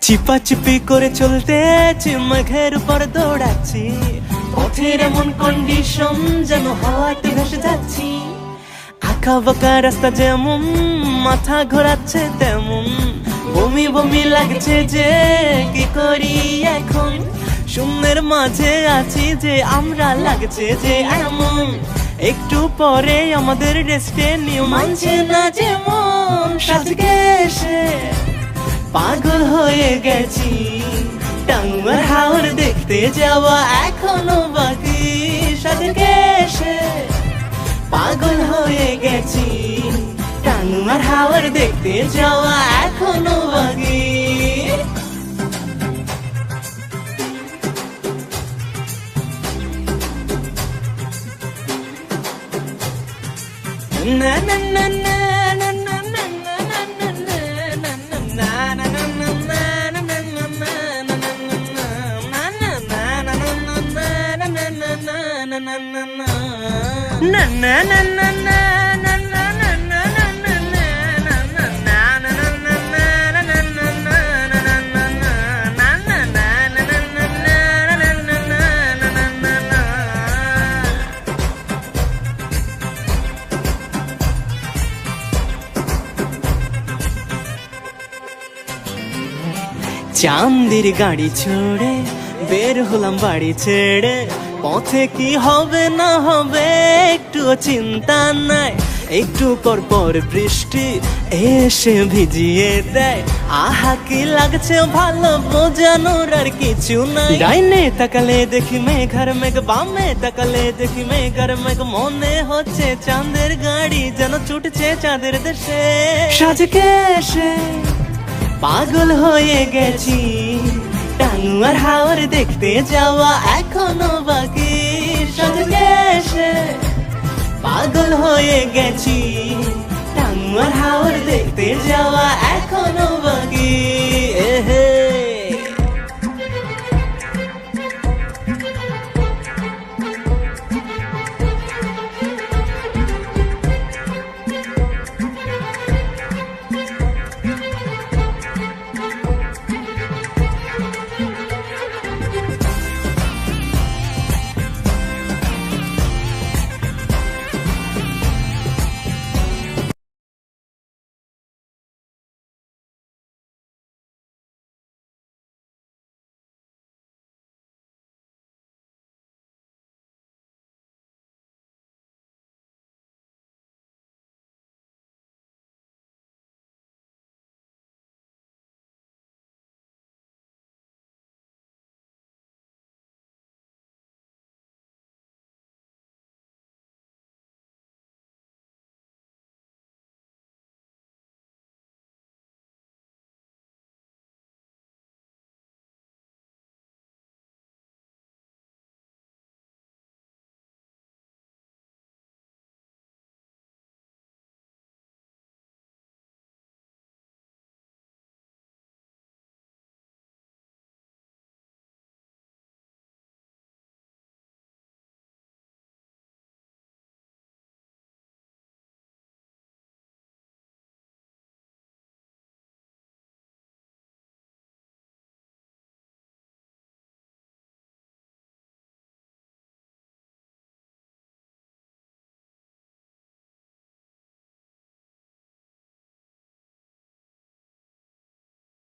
চিপাচিপি করে চলতে মেঘের উপর দৌড়াচ্ছি, পথের এমন কন্ডিশন যেন হাওয়াতে ভেসে যাচ্ছি। আঁকা বাঁকা রাস্তা যেমন মাথা ঘোরাচ্ছে তেমন, বমি বমি লাগছে যে কি করি এখন। শূন্যের মাঝে আছি যে আমরা, লাগছে যে এমন। একটু পরে আমাদের রেস্টে নিয়ে মানছে না যেমন। সাজকে এসে পাগল হয়ে গেছি, টাঙ্গুয়ার হাওর দেখতে যাওয়া এখনো বাকি। সাজকে এসে পাগল হয়ে গেছি, টাঙ্গুয়ার হাওর দেখতে যাওয়া এখনো বাকি। না না না না না না না না না না চাঁদের গাড়ি ছড়ে বের হলাম বাড়ি ছেড়ে। পথে কি হবে না হবে একটু চিন্তা নাই, একটু পর পর বৃষ্টি এসে ভিজিয়ে দেয়। আহা কি লাগছে ভালো, বোঝানোর আর কিছু নাই। ডাইনে তাকালে দেখি মেঘার মেঘ, বামে তাকালে দেখি মেঘার মেঘ। মনে হচ্ছে চাঁদের গাড়ি যেন ছুটছে চাঁদের দেশে। সাজকে এসে পাগল হয়ে গেছি, টাঙ্গুয়ার হাওর দেখতে যাওয়া এখনো বাকি। সাজকে এসে পাগল হয়ে গেছি, টাঙ্গুয়ার হাওর দেখতে যাওয়া এখনো